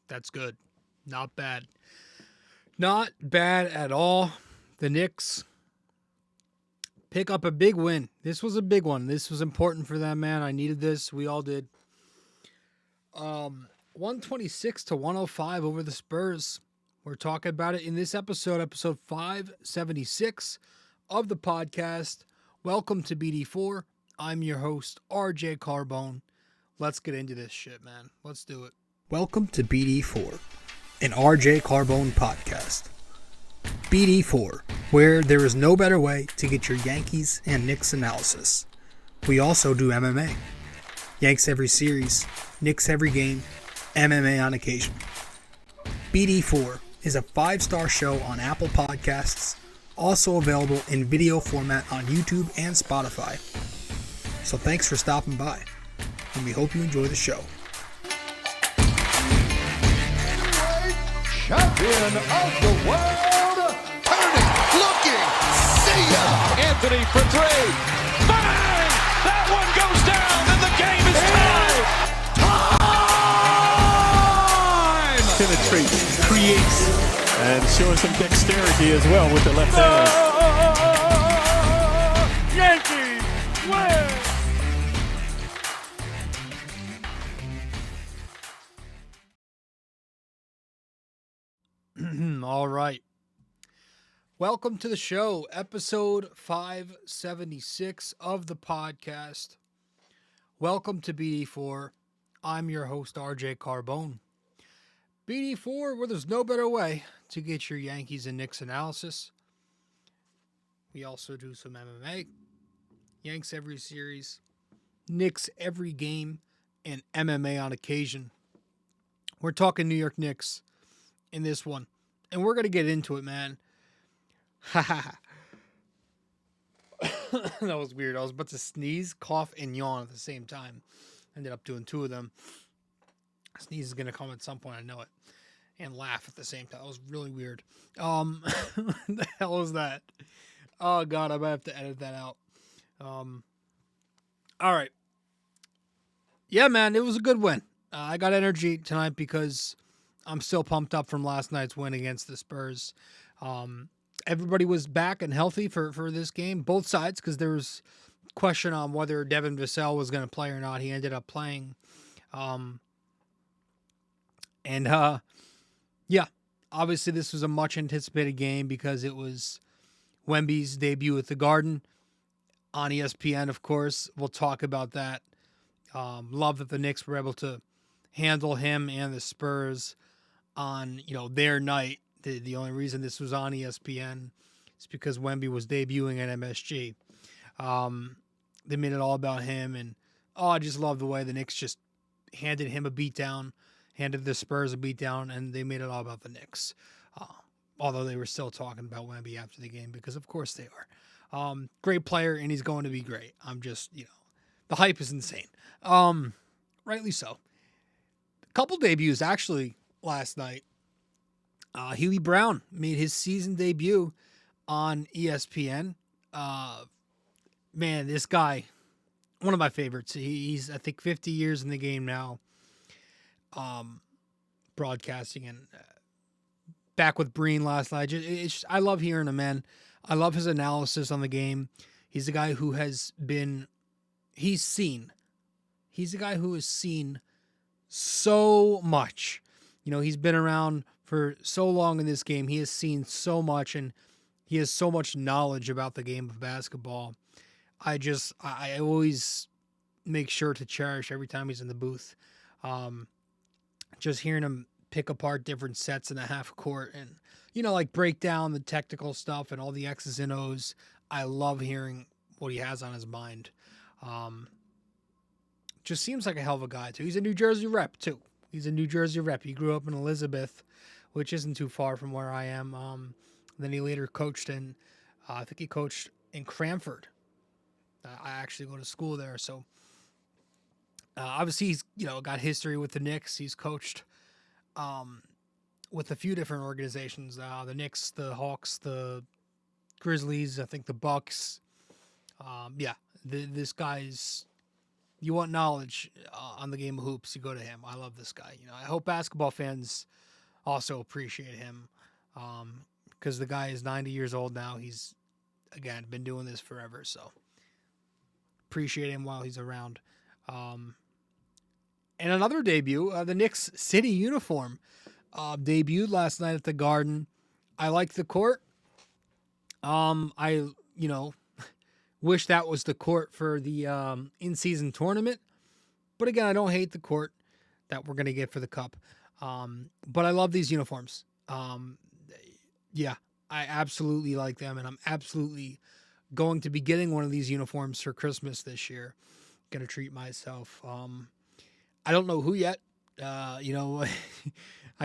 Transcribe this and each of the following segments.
That's good. Not bad. Not bad at all. The Knicks pick up a big win. This was a big one. This was important for them, man. I needed this. We all did. 126 to 105 over the Spurs. We're talking about it in this episode 576 of the podcast. Welcome to BD4. I'm your host, RJ Carbone. Let's get into this shit, man. Let's do it. Welcome to BD4, an RJ Carbone podcast. BD4, where there is no better way to get your Yankees and Knicks analysis. We also do MMA. Yanks every series, Knicks every game, MMA on occasion. BD4 is a 5-star show on Apple Podcasts, also available in video format on YouTube and Spotify. So thanks for stopping by, and we hope you enjoy the show. Champion of the world, turning, looking, see ya! Anthony for three. Bang! That one goes down, and the game is tied! Time! Penetrates, creates, and showing some dexterity as well with the left hand. Yankees win! All right. Welcome to the show, episode 576 of the podcast. Welcome to BD4. I'm your host, RJ Carbone. BD4, where there's no better way to get your Yankees and Knicks analysis. We also do some MMA. Yanks every series, Knicks every game, and MMA on occasion. We're talking New York Knicks in this one, and we're going to get into it, man. That was weird. I was about to sneeze, cough, and yawn at the same time. Ended up doing two of them. Sneeze is going to come at some point, I know it. And laugh at the same time. That was really weird. What the hell is that? Oh, God, I might have to edit that out. All right. Yeah, man, it was a good win. I got energy tonight because I'm still pumped up from last night's win against the Spurs. Everybody was back and healthy for this game, both sides, because there was question on whether Devin Vassell was going to play or not. He ended up playing. Yeah, obviously this was a much anticipated game because it was Wemby's debut at the Garden on ESPN, of course. We'll talk about that. Love that the Knicks were able to handle him and the Spurs on, their night. The only reason this was on ESPN is because Wemby was debuting at MSG. They made it all about him, and I just love the way the Knicks just handed him a beatdown, handed the Spurs a beatdown, and they made it all about the Knicks. Although they were still talking about Wemby after the game, because of course they are. Great player, and he's going to be great. I'm just, the hype is insane. Rightly so. A couple debuts, actually, last night. Hubie Brown made his season debut on ESPN. Man, this guy, one of my favorites. He's, I think, 50 years in the game now, broadcasting, and back with Breen last night. I love hearing him, man. I love his analysis on the game. He's a guy who has been, he's a guy who has seen so much. He's been around for so long in this game. He has seen so much, and he has so much knowledge about the game of basketball. I always make sure to cherish every time he's in the booth. Just hearing him pick apart different sets in the half court and, like break down the technical stuff and all the X's and O's. I love hearing what he has on his mind. Just seems like a hell of a guy, too. He's a New Jersey rep, too. He grew up in Elizabeth, which isn't too far from where I am. Then he later coached in, I think he coached in Cranford. I actually go to school there. So obviously he's, got history with the Knicks. He's coached with a few different organizations. The Knicks, the Hawks, the Grizzlies, I think the Bucks. This guy's you want knowledge on the game of hoops, you go to him. I love this guy. I hope basketball fans also appreciate him, because the guy is 90 years old now. He's, again, been doing this forever, so appreciate him while he's around. And another debut, the Knicks city uniform debuted last night at the Garden. I like the court. I wish that was the court for the in-season tournament. But again, I don't hate the court that we're going to get for the Cup. But I love these uniforms. Yeah, I absolutely like them, and I'm absolutely going to be getting one of these uniforms for Christmas this year. Going to treat myself. I don't know who yet. I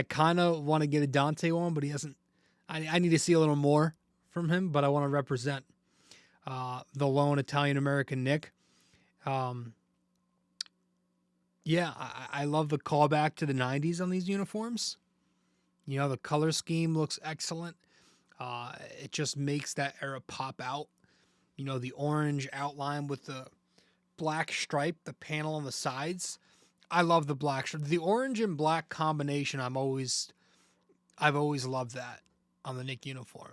kind of want to get a Dante one, but he hasn't. I need to see a little more from him, but I want to represent the lone Italian-American Nick. Yeah, I love the callback to the 90s on these uniforms. The color scheme looks excellent. It just makes that era pop out. The orange outline with the black stripe, the panel on the sides. I love the black stripe. The orange and black combination, I've always loved that on the Knick uniform.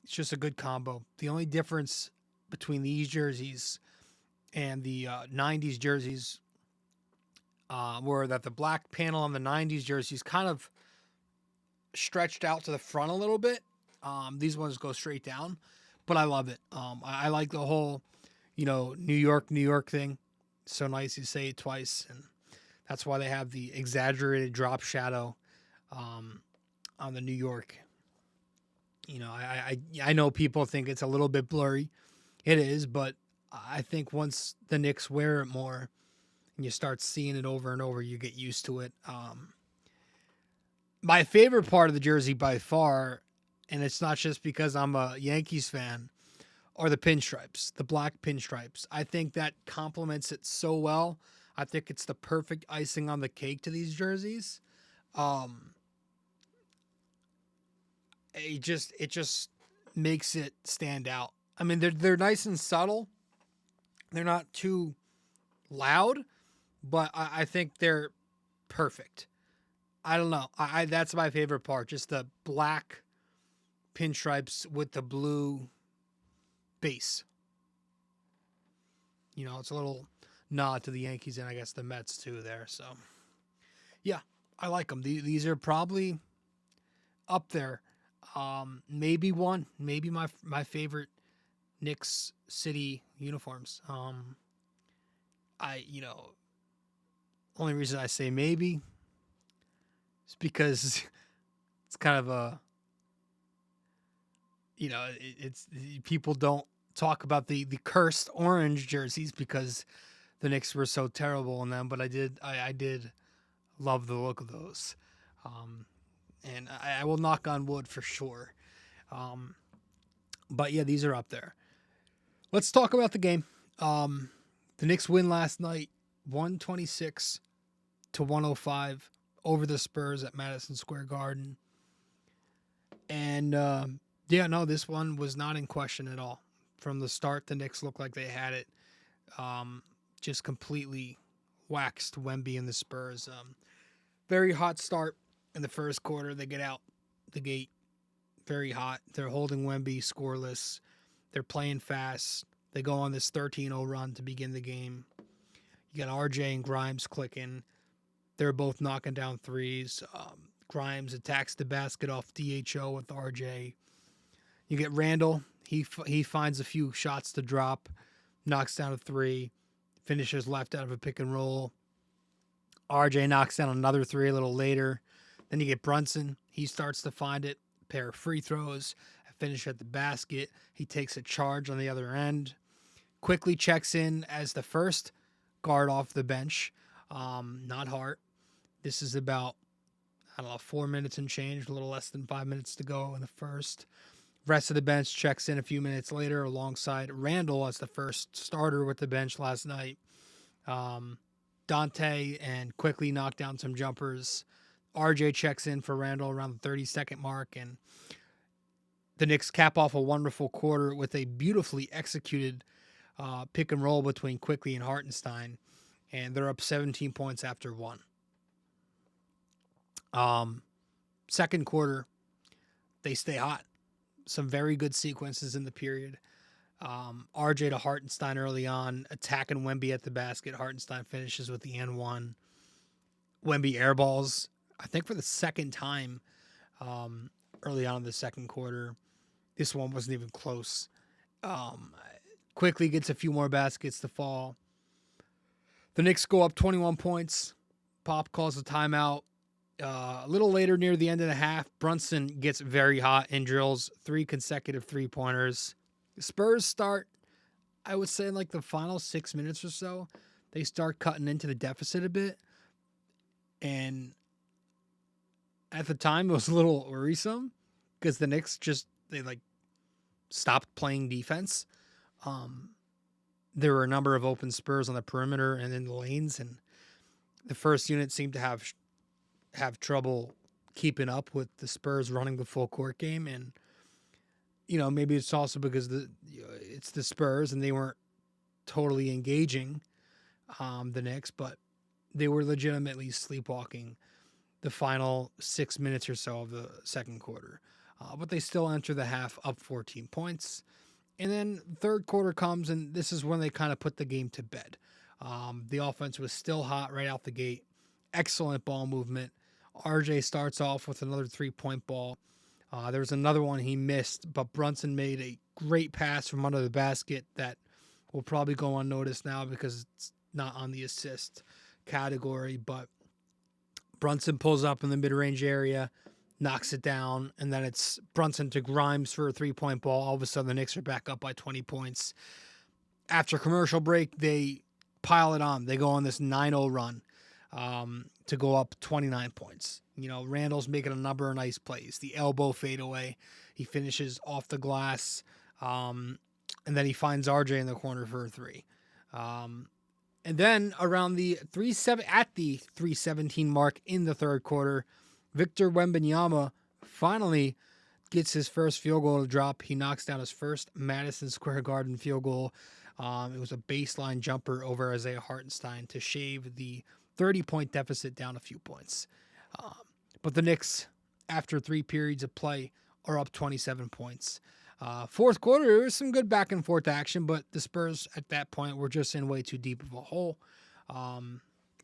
It's just a good combo. The only difference between these jerseys and the 90s jerseys were that the black panel on the 90s jerseys kind of stretched out to the front a little bit. These ones go straight down, but I love it. I like the whole, New York thing. So nice you say it twice, and that's why they have the exaggerated drop shadow on the New York. I know people think it's a little bit blurry. It is, but I think once the Knicks wear it more and you start seeing it over and over, you get used to it. My favorite part of the jersey by far, and it's not just because I'm a Yankees fan, are the pinstripes, the black pinstripes. I think that complements it so well. I think it's the perfect icing on the cake to these jerseys. It just makes it stand out. I mean, they're nice and subtle. They're not too loud, but I think they're perfect. I don't know. That's my favorite part. Just the black pinstripes with the blue base. It's a little nod to the Yankees and I guess the Mets too there. So, yeah, I like them. These are probably up there. Maybe my favorite Knicks city uniforms. Only reason I say maybe is because it's kind of a, it's people don't talk about the cursed orange jerseys because the Knicks were so terrible in them, but I did love the look of those. And I will knock on wood for sure. But yeah, these are up there. Let's talk about the game. The Knicks win last night, 126-105 over the Spurs at Madison Square Garden. And this one was not in question at all. From the start, the Knicks looked like they had it. Just completely waxed Wemby and the Spurs. Very hot start in the first quarter. They get out the gate very hot. They're holding Wemby scoreless. They're playing fast. They go on this 13-0 run to begin the game. You got RJ and Grimes clicking. They're both knocking down threes. Grimes attacks the basket off DHO with RJ. You get Randle. He finds a few shots to drop, knocks down a three, finishes left out of a pick and roll. RJ knocks down another three a little later. Then you get Brunson. He starts to find it. Pair of free throws. Finish at the basket. He takes a charge on the other end. Quickley checks in as the first guard off the bench. Not Hart. This is about, 4 minutes and change, a little less than 5 minutes to go in the first. Rest of the bench checks in a few minutes later alongside Randle as the first starter with the bench last night. Dante and Quickley knock down some jumpers. RJ checks in for Randle around the 30-second mark, and the Knicks cap off a wonderful quarter with a beautifully executed pick and roll between Quickley and Hartenstein, and they're up 17 points after one. Second quarter, they stay hot. Some very good sequences in the period. RJ to Hartenstein early on, attacking Wemby at the basket. Hartenstein finishes with the N1. Wemby airballs, I think for the second time early on in the second quarter. This one wasn't even close. Quickley gets a few more baskets to fall. The Knicks go up 21 points. Pop calls a timeout. A little later near the end of the half, Brunson gets very hot and drills 3 consecutive three-pointers. Spurs start, I would say, in like the final 6 minutes or so, they start cutting into the deficit a bit. And at the time, it was a little worrisome because the Knicks they stopped playing defense. There were a number of open Spurs on the perimeter and in the lanes, and the first unit seemed to have trouble keeping up with the Spurs running the full court game. And, maybe it's also because it's the Spurs and they weren't totally engaging the Knicks, but they were legitimately sleepwalking the final 6 minutes or so of the second quarter. But they still enter the half up 14 points. And then third quarter comes, and this is when they kind of put the game to bed. The offense was still hot right out the gate. Excellent ball movement. RJ starts off with another 3-point ball. There was another one he missed, but Brunson made a great pass from under the basket that will probably go unnoticed now because it's not on the assist category. But Brunson pulls up in the mid-range area, knocks it down, and then it's Brunson to Grimes for a 3-point ball. All of a sudden, the Knicks are back up by 20 points. After commercial break, they pile it on. They go on this 9-0 run to go up 29 points. Randle's making a number of nice plays. The elbow fadeaway. He finishes off the glass, and then he finds RJ in the corner for a 3. And then around the 3:17 mark in the third quarter, Victor Wembanyama finally gets his first field goal to drop. He knocks down his first Madison Square Garden field goal. It was a baseline jumper over Isaiah Hartenstein to shave the 30-point deficit down a few points. But the Knicks, after 3 periods of play, are up 27 points. Fourth quarter, there was some good back-and-forth action, but the Spurs at that point were just in way too deep of a hole.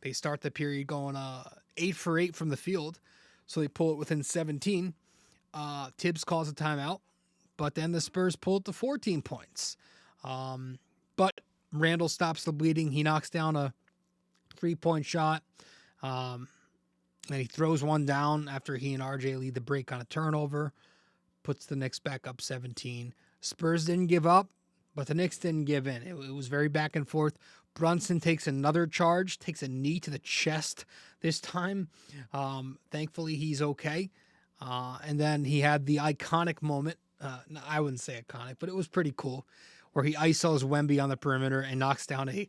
They start the period going 8 for 8 from the field, so they pull it within 17. Thibs calls a timeout, but then the Spurs pull it to 14 points. But Randle stops the bleeding. He knocks down a 3-point shot, and he throws one down after he and RJ lead the break on a turnover. Puts the Knicks back up 17. Spurs didn't give up, but the Knicks didn't give in. It was very back and forth. Brunson takes another charge, takes a knee to the chest this time. Thankfully, he's okay. And then he had the iconic moment. I wouldn't say iconic, but it was pretty cool, where he isos Wemby on the perimeter and knocks down a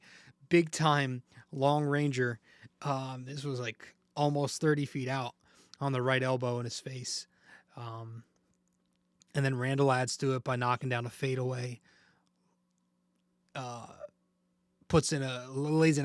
big-time long ranger. This was like almost 30 feet out on the right elbow in his face. And then Randle adds to it by knocking down a fadeaway. Lays in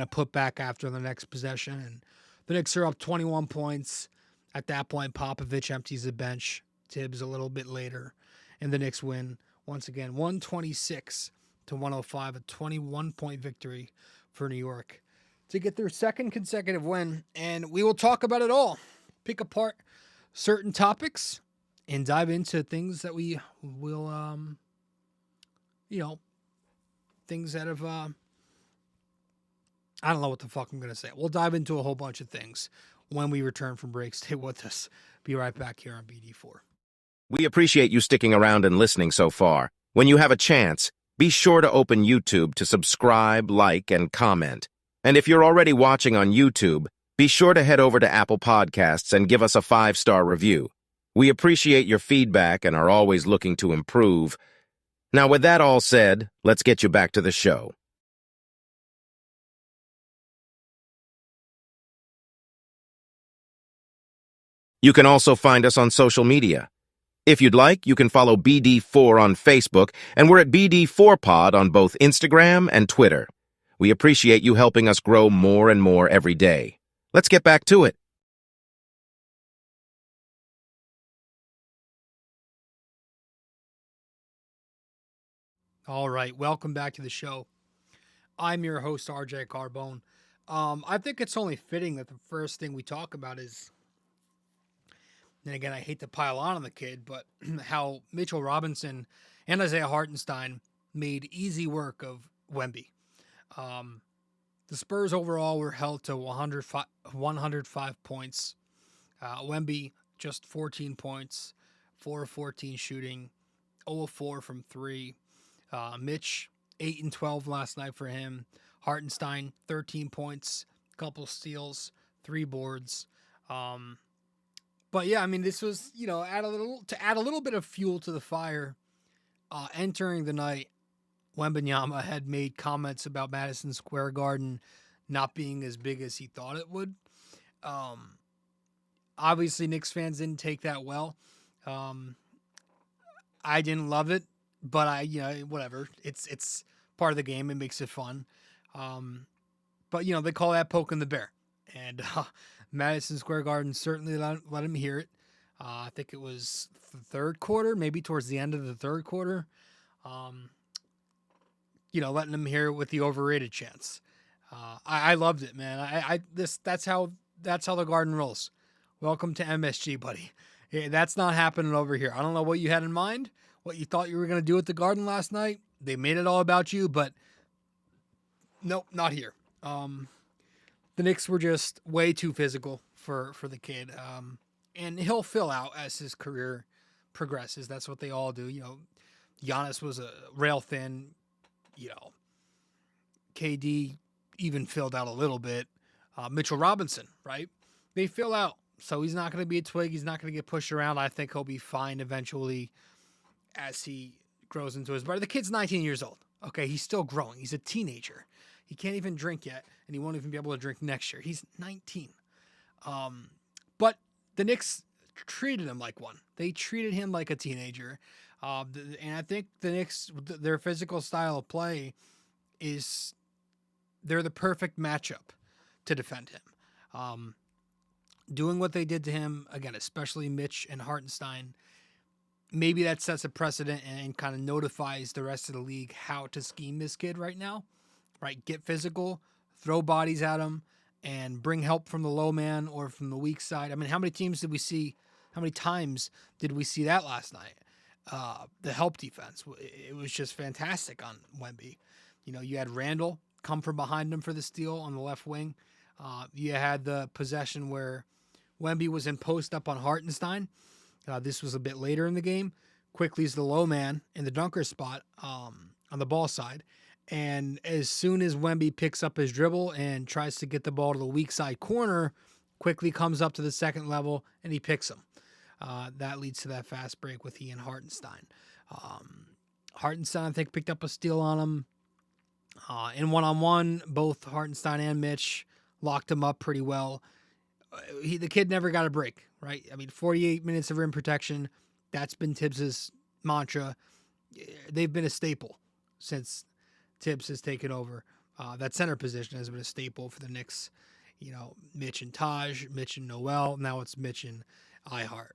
a putback after the next possession, and the Knicks are up 21 points. At that point, Popovich empties the bench. Thibs a little bit later, and the Knicks win once again, 126-105, a 21-point victory for New York to get their second consecutive win. And we will talk about it all, pick apart certain topics, and dive into things that we will, things that have, I don't know what the fuck I'm going to say. We'll dive into a whole bunch of things when we return from break. Stay with us. Be right back here on BD4. We appreciate you sticking around and listening so far. When you have a chance, be sure to open YouTube to subscribe, like, and comment. And if you're already watching on YouTube, be sure to head over to Apple Podcasts and give us a 5-star review. We appreciate your feedback and are always looking to improve. Now, with that all said, let's get you back to the show. You can also find us on social media. If you'd like, you can follow BD4 on Facebook, and we're at BD4Pod on both Instagram and Twitter. We appreciate you helping us grow more and more every day. Let's get back to it. All right, welcome back to the show. I'm your host, RJ Carbone. I think it's only fitting that the first thing we talk about is, and again, I hate to pile on the kid, but how Mitchell Robinson and Isaiah Hartenstein made easy work of Wemby. The Spurs overall were held to 105 points. Wemby, just 14 points, 4 of 14 shooting, 0 of 4 from 3. Mitch, 8 and 12 last night for him. Hartenstein, 13 points, couple steals, 3 boards. But yeah, I mean, this was, add a little bit of fuel to the fire. Entering the night, Wembanyama had made comments about Madison Square Garden not being as big as he thought it would. Obviously, Knicks fans didn't take that well. I didn't love it, but whatever. It's part of the game. It makes it fun. But they call that poking the bear, and Madison Square Garden certainly let him hear it. I think it was the third quarter, maybe towards the end of the third quarter. Letting him hear it with the overrated chants. I loved it, man. That's how the Garden rolls. Welcome to MSG, buddy. Yeah, that's not happening over here. I don't know what you had in mind, what you thought you were going to do at the Garden last night. They made it all about you, but nope, not here. The Knicks were just way too physical for the kid. And he'll fill out as his career progresses. That's what they all do. Giannis was a rail thin. KD even filled out a little bit. Mitchell Robinson, right? They fill out. So he's not going to be a twig. He's not going to get pushed around. I think he'll be fine eventually as he grows into his body. The kid's 19 years old. Okay, he's still growing. He's a teenager. He can't even drink yet, and he won't even be able to drink next year. He's 19. But the Knicks treated him like one. They treated him like a teenager. And I think the Knicks, their physical style of play they're the perfect matchup to defend him. Doing what they did to him, again, especially Mitch and Hartenstein, maybe that sets a precedent and kind of notifies the rest of the league how to scheme this kid right now, right? Get physical, throw bodies at him, and bring help from the low man or from the weak side. I mean, how many times did we see that last night? The help defense, it was just fantastic on Wemby. You had Randle come from behind him for the steal on the left wing. You had the possession where Wemby was in post up on Hartenstein. This was a bit later in the game. Quickley's the low man in the dunker spot on the ball side. And as soon as Wemby picks up his dribble and tries to get the ball to the weak side corner, Quickley comes up to the second level and he picks him. That leads to that fast break with he and Hartenstein. Hartenstein, I think, picked up a steal on him. In one-on-one, both Hartenstein and Mitch locked him up pretty well. The kid never got a break, right? I mean, 48 minutes of rim protection, that's been Thibs' mantra. They've been a staple since Thibs has taken over. That center position has been a staple for the Knicks. Mitch and Taj, Mitch and Noel. Now it's Mitch and iHeart.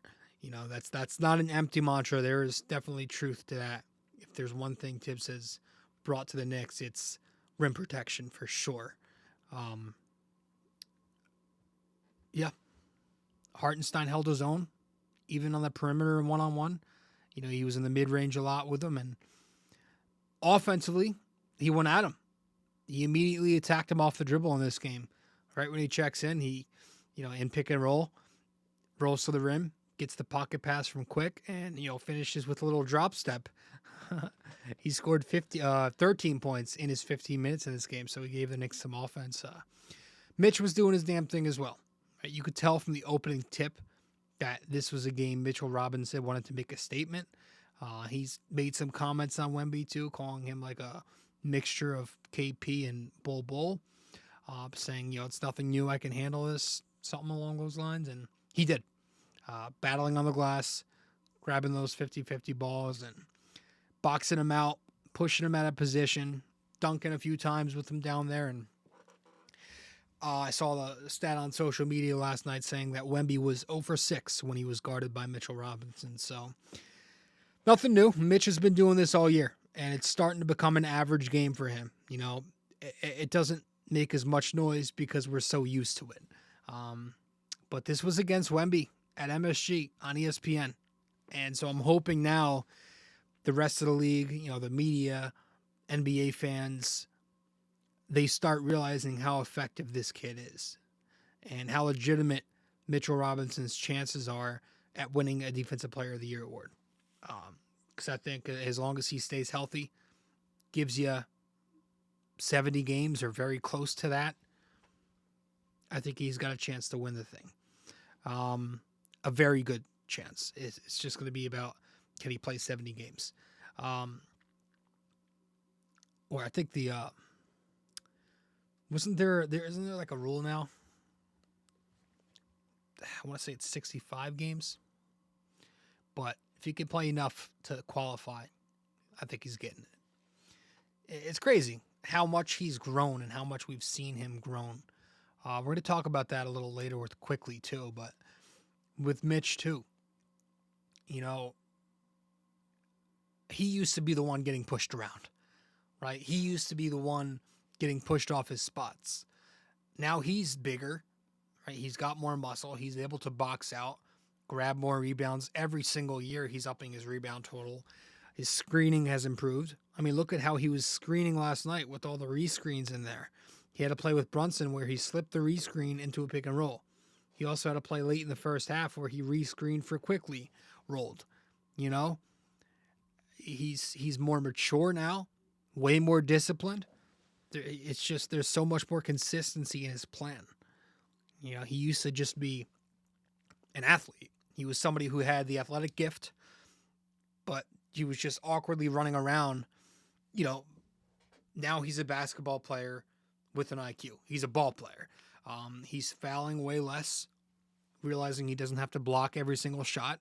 That's not an empty mantra. There is definitely truth to that. If there's one thing Thibs has brought to the Knicks, it's rim protection for sure. Hartenstein held his own, even on the perimeter and one-on-one. He was in the mid-range a lot with him, and offensively, he went at him. He immediately attacked him off the dribble in this game. Right when he checks in, he, in pick and roll, rolls to the rim, gets the pocket pass from Quick, and, finishes with a little drop step. He scored 13 points in his 15 minutes in this game, so he gave the Knicks some offense. Mitch was doing his damn thing as well. Right? You could tell from the opening tip that this was a game Mitchell Robinson wanted to make a statement. He's made some comments on Wemby, too, calling him like a mixture of KP and Bull, saying, it's nothing new, I can handle this, something along those lines, and he did. Battling on the glass, grabbing those 50-50 balls and boxing him out, pushing him out of position, dunking a few times with him down there. And I saw the stat on social media last night saying that Wemby was 0 for 6 when he was guarded by Mitchell Robinson. So nothing new. Mitch has been doing this all year, and it's starting to become an average game for him. You know, it doesn't make as much noise because we're so used to it. But this was against Wemby at MSG on ESPN. And so I'm hoping now the rest of the league, you know, the media, NBA fans, they start realizing how effective this kid is and how legitimate Mitchell Robinson's chances are at winning a Defensive Player of the Year award. Because I think as long as he stays healthy, gives you 70 games or very close to that, I think he's got a chance to win the thing. A very good chance. It's just going to be about, can he play 70 games? Or I think isn't there like a rule now? I want to say it's 65 games. But if he can play enough to qualify, I think he's getting it. It's crazy how much he's grown and how much we've seen him grown. We're going to talk about that a little later with Quickley too, but with Mitch too. You know, he used to be the one getting pushed around, right? He used to be the one getting pushed off his spots. Now he's bigger, right? He's got more muscle. He's able to box out, grab more rebounds. Every single year he's upping his rebound total. His screening has improved. I mean, look at how he was screening last night with all the rescreens in there. He had to play with Brunson where he slipped the rescreen into a pick and roll. He also had to play late in the first half where he rescreened for Quickley, rolled. You know, he's more mature now, way more disciplined. It's just there's so much more consistency in his plan. You know, he used to just be an athlete. He was somebody who had the athletic gift, but he was just awkwardly running around. You know, now he's a basketball player with an IQ. He's a ball player. He's fouling way less, realizing he doesn't have to block every single shot.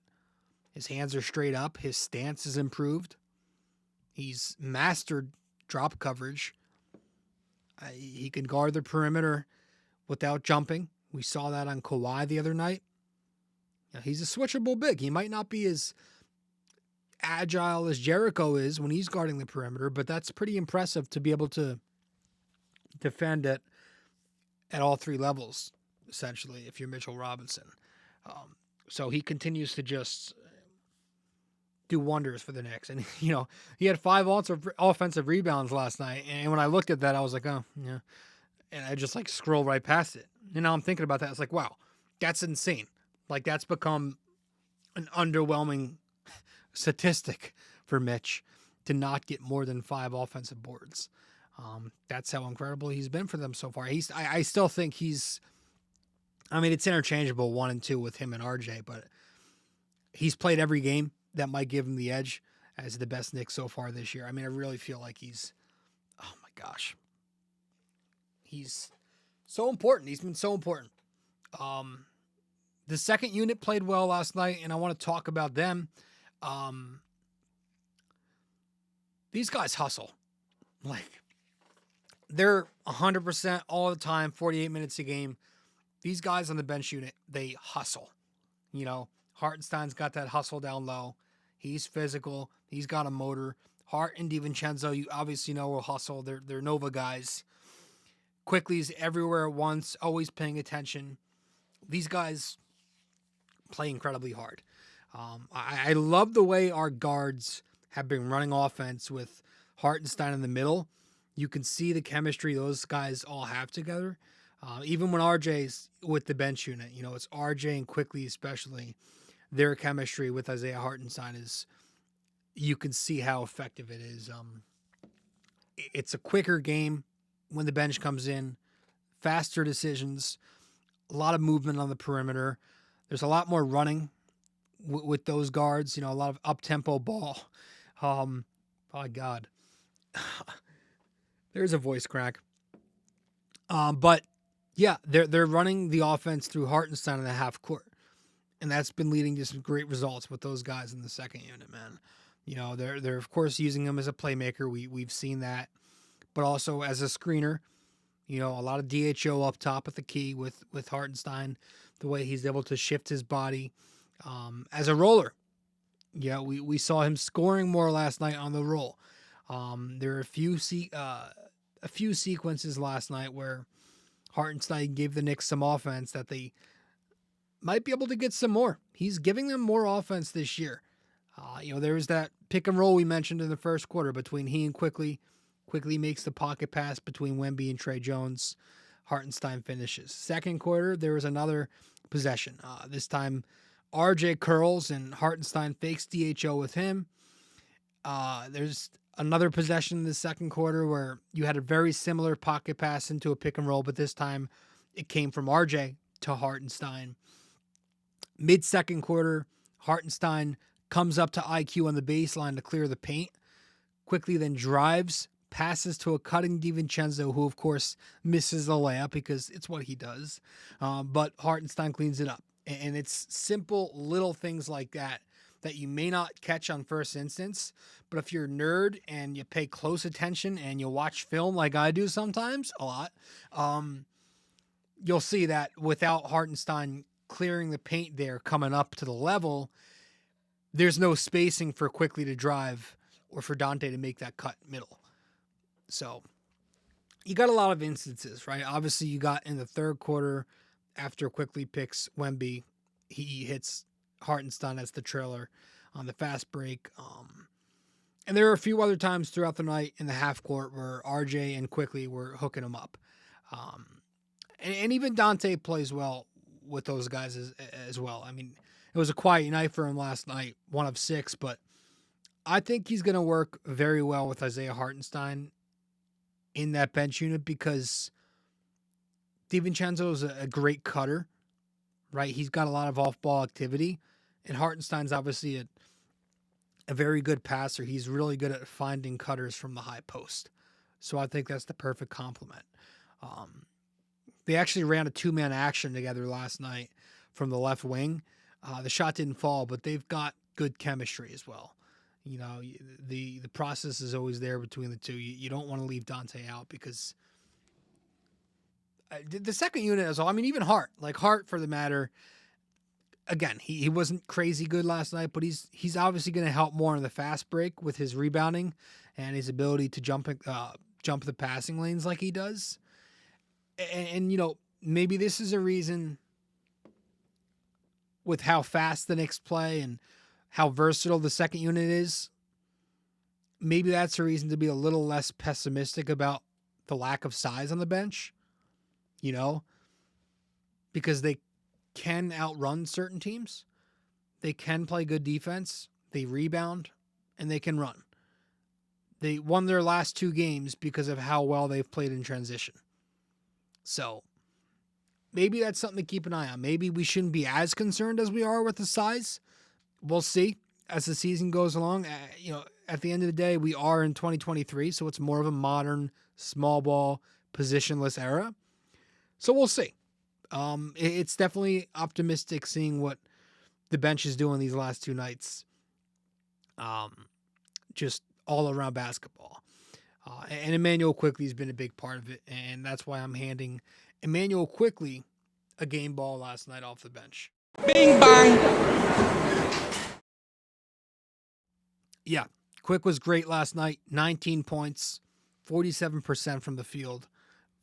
His hands are straight up. His stance is improved. He's mastered drop coverage. He can guard the perimeter without jumping. We saw that on Kawhi the other night. Now, he's a switchable big. He might not be as agile as Jericho is when he's guarding the perimeter, but that's pretty impressive to be able to defend at all three levels, essentially, if you're Mitchell Robinson. So he continues to just do wonders for the Knicks. And, you know, he had 5 offensive rebounds last night. And when I looked at that, I was like, oh, yeah. And I just, like, scroll right past it. And now I'm thinking about that. It's like, wow, that's insane. Like, that's become an underwhelming statistic for Mitch to not get more than 5 offensive boards. That's how incredible he's been for them so far. I still think it's interchangeable 1 and 2 with him and RJ, but he's played every game that might give him the edge as the best Knick so far this year. I mean, I really feel like he's so important. He's been so important. The second unit played well last night, and I want to talk about them. These guys hustle. Like, they're 100% all the time, 48 minutes a game. These guys on the bench unit, they hustle. You know, Hartenstein's got that hustle down low. He's physical. He's got a motor. Hart and DiVincenzo, you obviously know, will hustle. They're Nova guys. Quickley's everywhere at once, always paying attention. These guys play incredibly hard. I love the way our guards have been running offense with Hartenstein in the middle. You can see the chemistry those guys all have together. Even when RJ's with the bench unit, you know, it's RJ and Quickley especially. Their chemistry with Isaiah Hartenstein is, you can see how effective it is. It's a quicker game when the bench comes in, faster decisions, a lot of movement on the perimeter. There's a lot more running with those guards, you know, a lot of up-tempo ball. Oh, God. There's a voice crack. But, yeah, they're running the offense through Hartenstein in the half court. And that's been leading to some great results with those guys in the second unit, man. You know, they're of course using him as a playmaker. We've seen that, but also as a screener. You know, a lot of DHO up top at the key with Hartenstein, the way he's able to shift his body as a roller. Yeah, we saw him scoring more last night on the roll. There are a few sequences last night where Hartenstein gave the Knicks some offense that they might be able to get some more. He's giving them more offense this year. You know, there was that pick and roll we mentioned in the first quarter between he and Quickley. Quickley makes the pocket pass between Wemby and Trey Jones. Hartenstein finishes. Second quarter, there was another possession. This time, RJ curls and Hartenstein fakes DHO with him. There's another possession in the second quarter where you had a very similar pocket pass into a pick and roll, but this time it came from RJ to Hartenstein. Mid-second quarter, Hartenstein comes up to IQ on the baseline to clear the paint. Quickly then drives, passes to a cutting DiVincenzo, who of course misses the layup because it's what he does. But Hartenstein cleans it up. And it's simple little things like that you may not catch on first instance. But if you're a nerd and you pay close attention and you watch film like I do sometimes, a lot, you'll see that without Hartenstein clearing the paint there, coming up to the level, there's no spacing for Quickley to drive or for Dante to make that cut middle. So you got a lot of instances, right? Obviously, you got in the third quarter after Quickley picks Wemby, he hits Hartenstein as the trailer on the fast break. And there are a few other times throughout the night in the half court where RJ and Quickley were hooking him up. And even Dante plays well with those guys as well. I mean, it was a quiet night for him last night, 1 of 6, but I think he's going to work very well with Isaiah Hartenstein in that bench unit because DiVincenzo is a great cutter, right? He's got a lot of off-ball activity, and Hartenstein's obviously a very good passer. He's really good at finding cutters from the high post. So I think that's the perfect complement. They actually ran a 2-man action together last night from the left wing. The shot didn't fall, but they've got good chemistry as well. You know, the process is always there between the two. You don't want to leave Dante out because the second unit as well. I mean, even Hart for the matter. Again, he wasn't crazy good last night, but he's obviously going to help more in the fast break with his rebounding and his ability to jump the passing lanes like he does. And you know, maybe this is a reason with how fast the Knicks play and how versatile the second unit is. Maybe that's a reason to be a little less pessimistic about the lack of size on the bench, you know, because they can outrun certain teams. They can play good defense. They rebound and they can run. They won their last 2 games because of how well they've played in transition. So maybe that's something to keep an eye on. Maybe we shouldn't be as concerned as we are with the size. We'll see as the season goes along. You know, at the end of the day, we are in 2023, so it's more of a modern, small ball, positionless era. So we'll see. It's definitely optimistic seeing what the bench is doing these last 2 nights. Just all around basketball. And Immanuel Quickley has been a big part of it, and that's why I'm handing Immanuel Quickley a game ball last night off the bench. Bing bang. Yeah, Quick was great last night. 19 points, 47% from the field,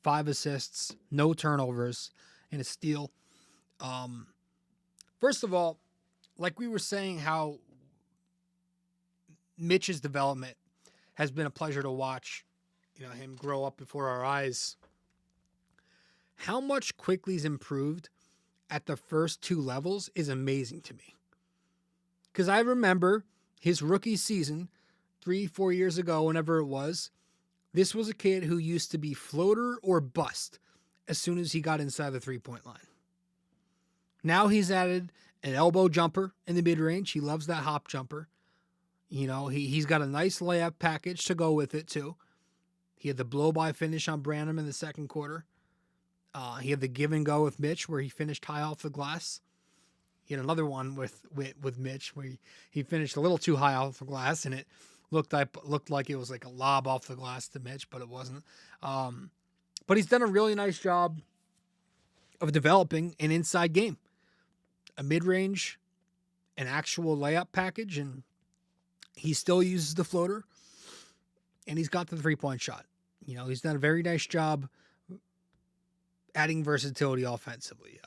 5 assists, no turnovers, and a steal. First of all, like we were saying, how Mitch's development has been a pleasure to watch, you know, him grow up before our eyes. How much Quickley's improved at the first 2 levels is amazing to me. Because I remember his rookie season 3-4 years ago, whenever it was, this was a kid who used to be floater or bust as soon as he got inside the 3-point line. Now he's added an elbow jumper in the mid-range. He loves that hop jumper. You know, he's got a nice layup package to go with it, too. He had the blow-by finish on Branham in the second quarter. He had the give and go with Mitch where he finished high off the glass. He had another one with Mitch where he finished a little too high off the glass, and it looked like it was like a lob off the glass to Mitch, but it wasn't. But he's done a really nice job of developing an inside game, a mid-range, an actual layup package, and he still uses the floater, and he's got the three-point shot. He's done a very nice job adding versatility offensively.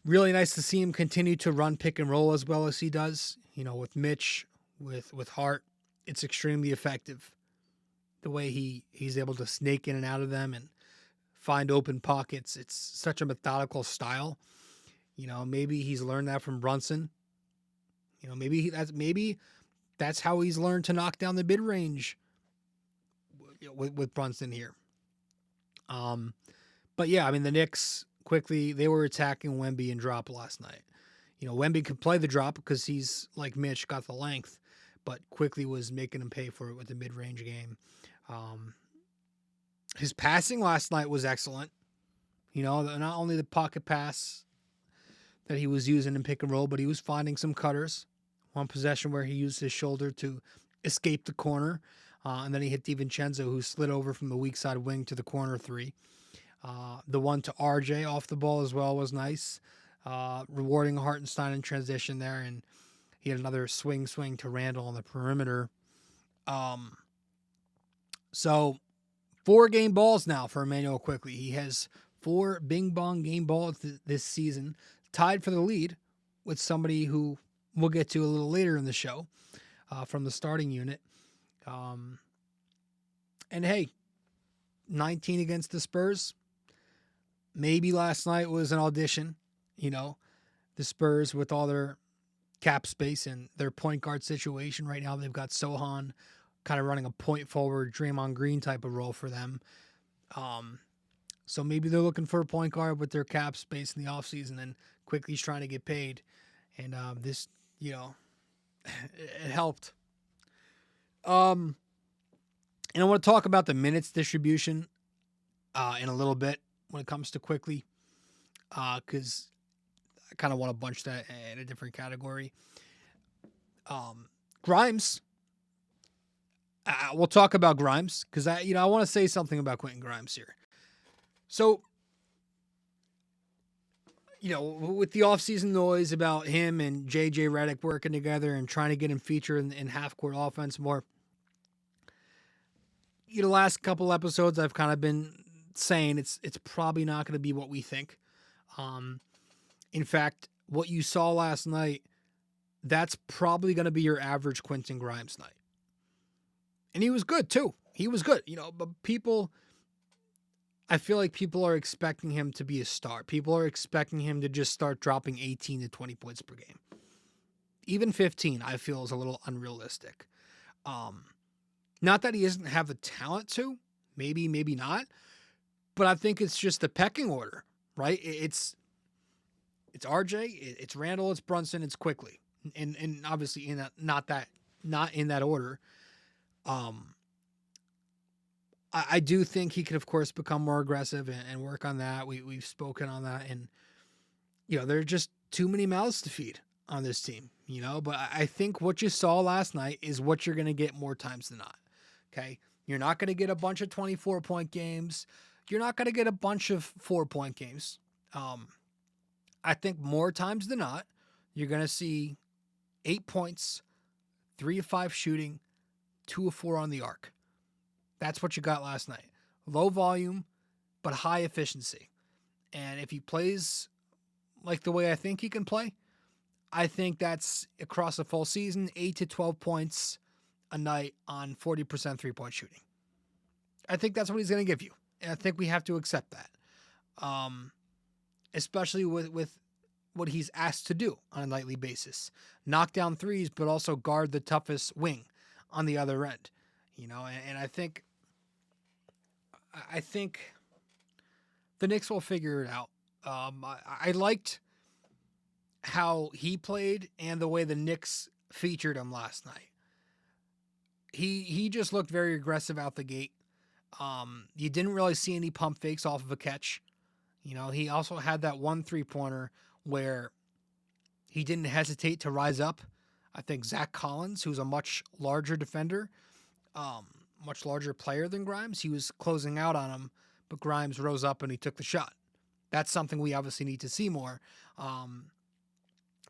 Really nice to see him continue to run pick and roll as well as he does. With Mitch, with Hart, it's extremely effective. The way he's able to snake in and out of them and find open pockets. It's such a methodical style. Maybe he's learned that from Brunson. Maybe that's how he's learned to knock down the mid range with Brunson here. But yeah, the Knicks quickly, they were attacking Wemby and drop last night. Wemby could play the drop because he's like Mitch, got the length, but Quickley was making him pay for it with the mid range game. His passing last night was excellent. Not only the pocket pass that he was using in pick and roll, but he was finding some cutters. One possession where he used his shoulder to escape the corner, and then he hit DiVincenzo, who slid over from the weak side wing to the corner three. The one to RJ off the ball as well was nice, rewarding Hartenstein in transition there, and he had another swing to Randle on the perimeter. So 4 game balls now for Immanuel Quickley. He has 4 bing bong game balls this season, tied for the lead with somebody who we'll get to a little later in the show from the starting unit. And hey, 19 against the Spurs. Maybe last night was an audition. The Spurs, with all their cap space and their point guard situation right now, they've got Sohan kind of running a point forward, Draymond Green type of role for them. So maybe they're looking for a point guard with their cap space in the offseason, and Quickley's trying to get paid. And this, it helped. And I want to talk about the minutes distribution in a little bit when it comes to Quickley, because I kind of want to bunch that in a different category. Grimes. We'll talk about Grimes because I want to say something about Quentin Grimes here. So, with the offseason noise about him and JJ Redick working together and trying to get him featured in half-court offense more, the last couple episodes I've kind of been saying it's probably not going to be what we think. In fact, what you saw last night, that's probably going to be your average Quentin Grimes night. And he was good too. He was good, but I feel like people are expecting him to be a star. People are expecting him to just start dropping 18 to 20 points per game. Even 15, I feel, is a little unrealistic. Not that he doesn't have the talent to, maybe not, but I think it's just the pecking order, right? It's RJ, it's Randle, it's Brunson, it's Quickley, and obviously not in that order. I do think he could, of course, become more aggressive and work on that. We've spoken on that, and there are just too many mouths to feed on this team, But I think what you saw last night is what you're going to get more times than not. Okay, you're not going to get a bunch of 24-point games. You're not going to get a bunch of 4-point games. I think more times than not, you're going to see 8 points, 3 of 5 shooting, 2 of 4 on the arc. That's what you got last night. Low volume, but high efficiency. And if he plays like the way I think he can play, I think that's across a full season, 8 to 12 points a night on 40% 3-point shooting. I think that's what he's going to give you. And I think we have to accept that. Especially with what he's asked to do on a nightly basis. Knock down threes, but also guard the toughest wing on the other end. And I think the Knicks will figure it out. I liked how he played and the way the Knicks featured him last night. He just looked very aggressive out the gate. You didn't really see any pump fakes off of a catch. He also had that 1 3-pointer where he didn't hesitate to rise up. I think Zach Collins, who's a much larger defender, much larger player than Grimes, he was closing out on him, but Grimes rose up and he took the shot. That's something we obviously need to see more,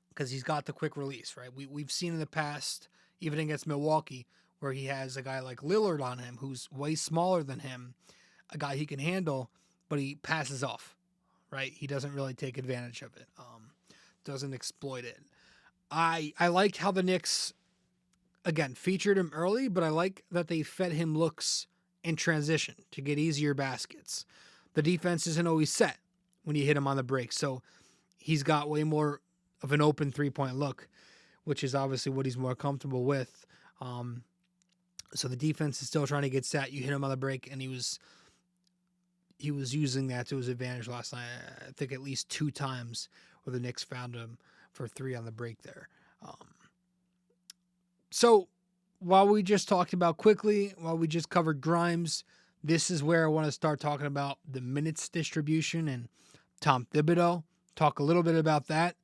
because he's got the quick release, right? We've seen in the past, even against Milwaukee, where he has a guy like Lillard on him who's way smaller than him, a guy he can handle, but he passes off, right? He doesn't really take advantage of it, doesn't exploit it. I liked how the Knicks, again, featured him early, but I like that they fed him looks in transition to get easier baskets. The defense isn't always set when you hit him on the break, so he's got way more of an open three-point look, which is obviously what he's more comfortable with. So the defense is still trying to get set. You hit him on the break, and he was using that to his advantage last night. I think at least 2 times where the Knicks found him for 3 on the break there. So while we just talked about Quickley, while we just covered Grimes, this is where I want to start talking about the minutes distribution and Tom Thibodeau. Talk a little bit about that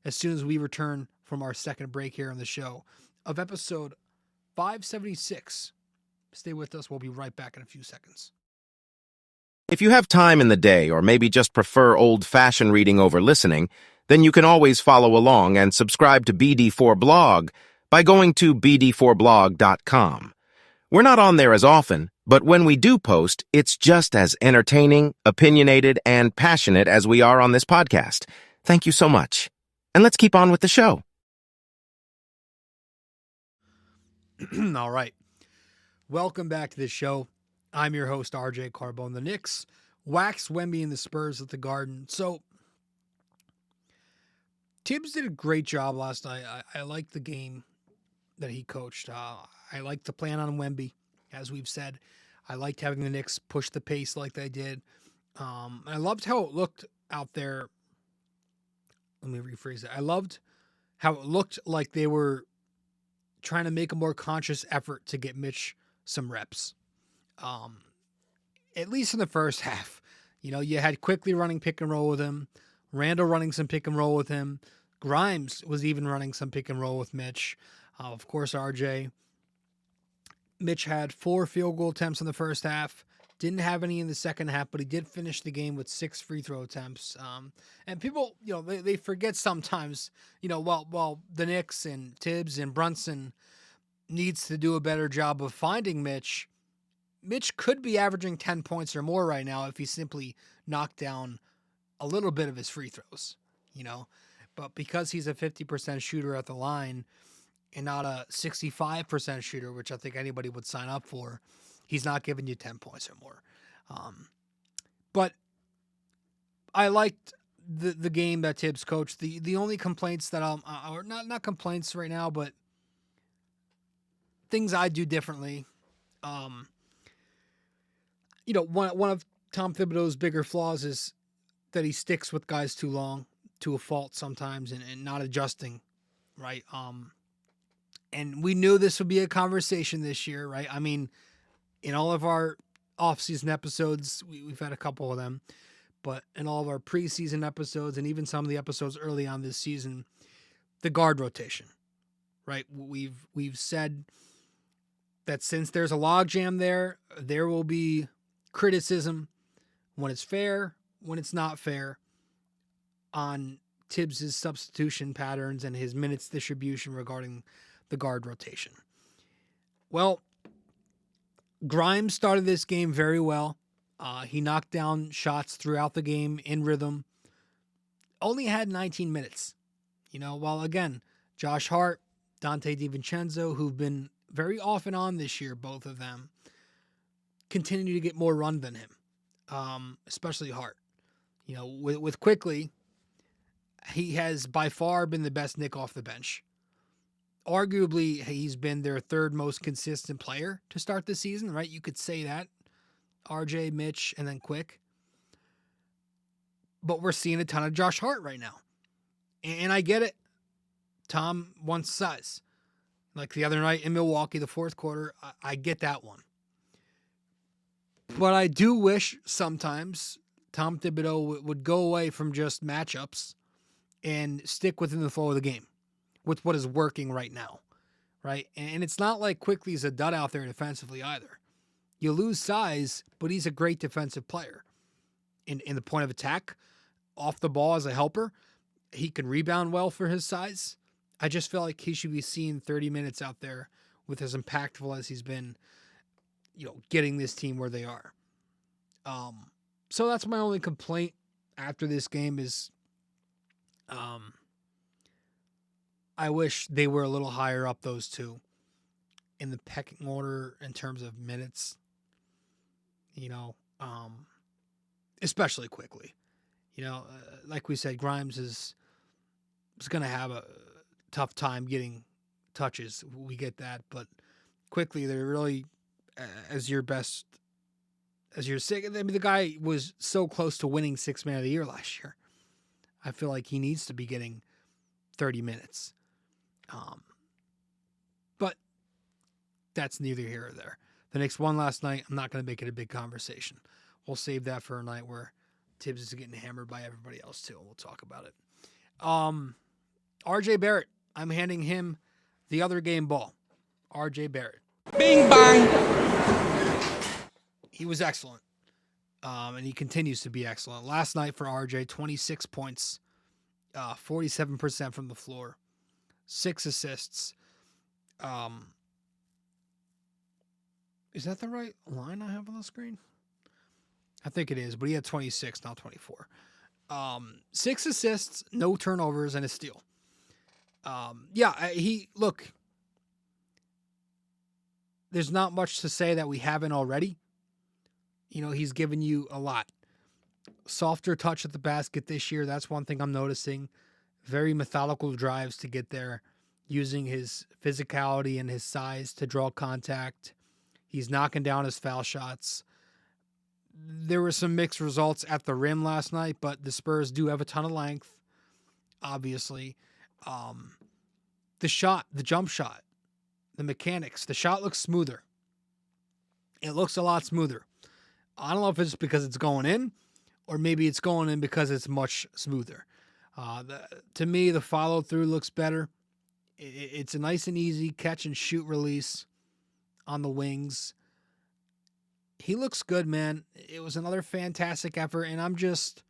as soon as we return from our second break here on the show of episode 576. Stay with us. We'll be right back in a few seconds. If you have time in the day or maybe just prefer old-fashioned reading over listening, then you can always follow along and subscribe to BD4 Blog by going to BD4blog.com. We're not on there as often, but when we do post, it's just as entertaining, opinionated, and passionate as we are on this podcast. Thank you so much. And let's keep on with the show. All right. Welcome back to the show. I'm your host, RJ Carbone. The Knicks waxed Wemby and the Spurs at the Garden. So, Thibs did a great job last night. I liked the game that he coached. I liked the plan on Wemby, as we've said. I liked having the Knicks push the pace like they did. I loved how it looked out there. Let me rephrase it. I loved how it looked like they were trying to make a more conscious effort to get Mitch some reps. At least in the first half. You know, you had Quickley running pick and roll with him, Randle running some pick and roll with him, Grimes was even running some pick and roll with Mitch. Of course, RJ. Mitch had 4 field goal attempts in the first half. Didn't have any in the second half, but he did finish the game with 6 free throw attempts. And people, you know, they forget sometimes, you know, while the Knicks and Thibs and Brunson needs to do a better job of finding Mitch, Mitch could be averaging 10 points or more right now if he simply knocked down a little bit of his free throws, you know. But because he's a 50% shooter at the line and not a 65% shooter, which I think anybody would sign up for, he's not giving you 10 points or more. But I liked the game that Thibs coached. The only complaints that or not complaints right now, but things I do differently. You know, one of Tom Thibodeau's bigger flaws is that he sticks with guys too long, to a fault sometimes, and not adjusting, right? And we knew this would be a conversation this year, right? I mean, in all of our off-season episodes, we've had a couple of them, but in all of our preseason episodes and even some of the episodes early on this season, the guard rotation, right? We've said that since there's a logjam there will be criticism when it's fair, when it's not fair, on Thibs' substitution patterns and his minutes distribution regarding the guard rotation. Well, Grimes started this game very well. He knocked down shots throughout the game in rhythm. Only had 19 minutes. You know, while again, Josh Hart, Dante DiVincenzo, who've been very off and on this year, both of them, continue to get more run than him, especially Hart. You know, with Quickley, he has by far been the best Knick off the bench. Arguably, he's been their 3rd most consistent player to start the season, right? You could say that. RJ, Mitch, and then Quick. But we're seeing a ton of Josh Hart right now. And I get it. Tom wants size. Like the other night in Milwaukee, the 4th quarter, I get that one. But I do wish sometimes Tom Thibodeau would go away from just matchups and stick within the flow of the game with what is working right now, right? And it's not like Quickley's a dud out there defensively either. You lose size, but he's a great defensive player. In the point of attack, off the ball as a helper, he can rebound well for his size. I just feel like he should be seeing 30 minutes out there with as impactful as he's been, getting this team where they are. So that's my only complaint after this game is I wish they were a little higher up, those two, in the pecking order in terms of minutes, especially Quickley. Like we said, Grimes is going to have a tough time getting touches. We get that, but Quickley, they're really as your sick. I mean, the guy was so close to winning Sixth Man of the Year last year. I feel like he needs to be getting 30 minutes. But that's neither here or there. The Knicks won last night. I'm not going to make it a big conversation. We'll save that for a night where Thibs is getting hammered by everybody else too, and we'll talk about it. RJ Barrett, I'm handing him the other game ball. RJ Barrett. Bing bang. He was excellent. And he continues to be excellent. Last night for RJ, 26 points, 47% from the floor, 6 assists. Is that the right line I have on the screen? I think it is, but he had 26, not 24. 6 assists, no turnovers, and a steal. There's not much to say that we haven't already. He's given you a lot. Softer touch at the basket this year. That's one thing I'm noticing. Very methodical drives to get there, using his physicality and his size to draw contact. He's knocking down his foul shots. There were some mixed results at the rim last night, but the Spurs do have a ton of length, obviously. The jump shot, the mechanics, the shot looks smoother. It looks a lot smoother. I don't know if it's because it's going in or maybe it's going in because it's much smoother. To me, the follow-through looks better. It's a nice and easy catch-and-shoot release on the wings. He looks good, man. It was another fantastic effort, and I'm just,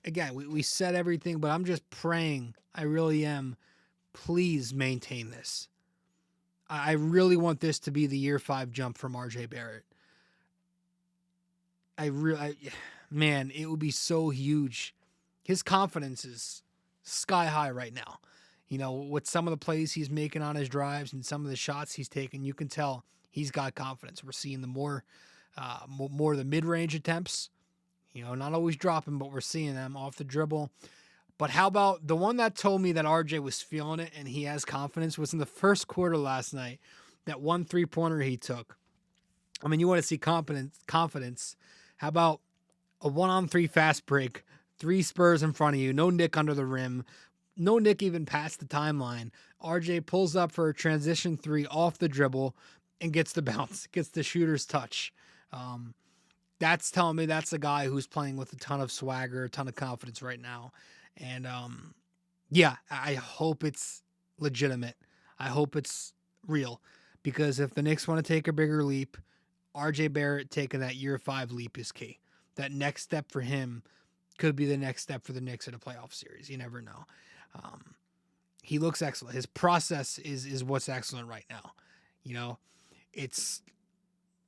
again, we said everything, but I'm just praying, I really am, please maintain this. I really want this to be the year 5 jump from RJ Barrett. Man, it would be so huge. His confidence is sky high right now. With some of the plays he's making on his drives and some of the shots he's taking, you can tell he's got confidence. We're seeing the more of the mid-range attempts, not always dropping, but we're seeing them off the dribble. But how about the one that told me that RJ was feeling it and he has confidence was in the first quarter last night, that 1 3-pointer he took. I mean, you want to see confidence. How about a 1-on-3 fast break, 3 Spurs in front of you, no Nick under the rim, no Nick even past the timeline. RJ pulls up for a transition 3 off the dribble and gets the bounce, gets the shooter's touch. That's telling me that's a guy who's playing with a ton of swagger, a ton of confidence right now. And I hope it's legitimate. I hope it's real, because if the Knicks want to take a bigger leap, RJ Barrett taking that year 5 leap is key. That next step for him could be the next step for the Knicks in a playoff series. You never know. He looks excellent. His process is what's excellent right now. It's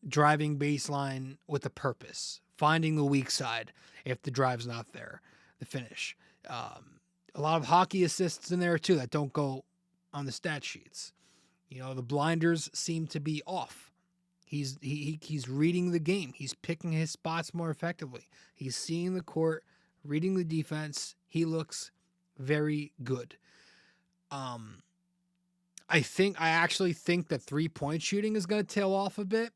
driving baseline with a purpose, finding the weak side if the drive's not there, the finish. A lot of hockey assists in there too that don't go on the stat sheets. The blinders seem to be off. He's reading the game. He's picking his spots more effectively. He's seeing the court, reading the defense. He looks very good. I actually think that 3-point shooting is going to tail off a bit.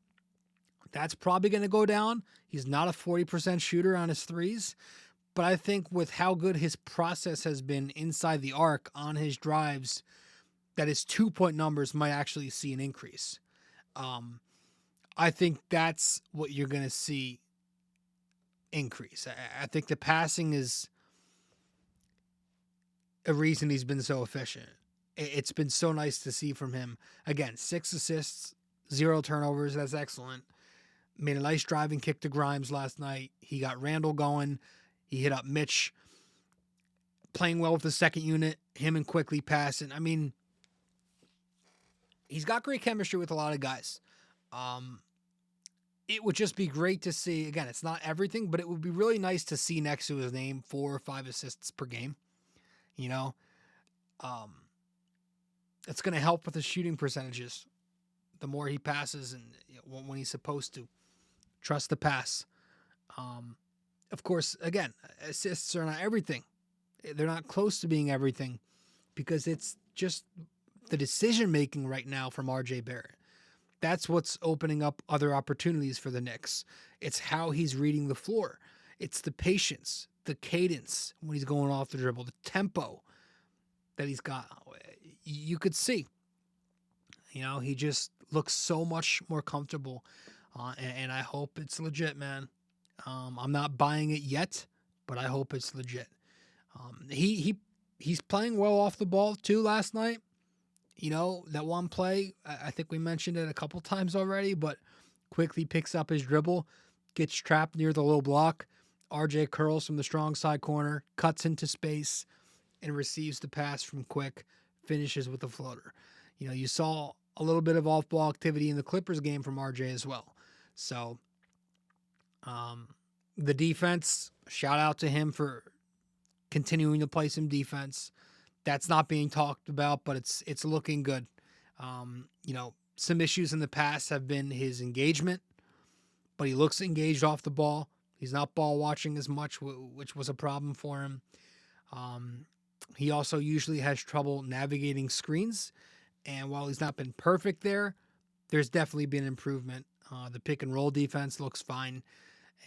That's probably going to go down. He's not a 40% shooter on his threes, but I think with how good his process has been inside the arc on his drives, that his 2-point numbers might actually see an increase. I think that's what you're going to see increase. I think the passing is a reason he's been so efficient. It's been so nice to see from him. Again, 6 assists, 0 turnovers. That's excellent. Made a nice driving kick to Grimes last night. He got Randle going. He hit up Mitch. Playing well with the second unit. Him and Quickley passing. I mean, he's got great chemistry with a lot of guys. It would just be great to see. Again, it's not everything, but it would be really nice to see next to his name 4 or 5 assists per game. You know, it's going to help with his shooting percentages. The more he passes and when he's supposed to. Trust the pass. Of course, again, assists are not everything. They're not close to being everything because it's just the decision-making right now from RJ Barrett. That's what's opening up other opportunities for the Knicks. It's how he's reading the floor. It's the patience, the cadence when he's going off the dribble, the tempo that he's got. You could see, he just looks so much more comfortable. And I hope it's legit, man. I'm not buying it yet, but I hope it's legit. He's playing well off the ball too last night. That one play, I think we mentioned it a couple times already, but Quickley picks up his dribble, gets trapped near the low block. RJ curls from the strong side corner, cuts into space, and receives the pass from Quick, finishes with a floater. You saw a little bit of off-ball activity in the Clippers game from RJ as well. So, the defense, shout out to him for continuing to play some defense. That's not being talked about, but it's looking good. Some issues in the past have been his engagement, but he looks engaged off the ball. He's not ball watching as much, which was a problem for him. He also usually has trouble navigating screens, and while he's not been perfect there, there's definitely been improvement. The pick and roll defense looks fine,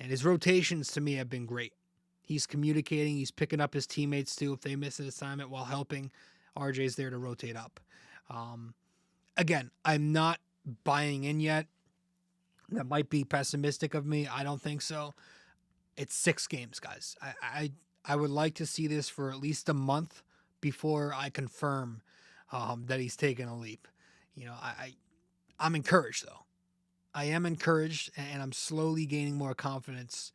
and his rotations to me have been great. He's communicating. He's picking up his teammates too if they miss an assignment while helping. RJ's there to rotate up. Again, I'm not buying in yet. That might be pessimistic of me. I don't think so. It's 6 games, guys. I would like to see this for at least a month before I confirm that he's taken a leap. I'm encouraged though. I am encouraged, and I'm slowly gaining more confidence.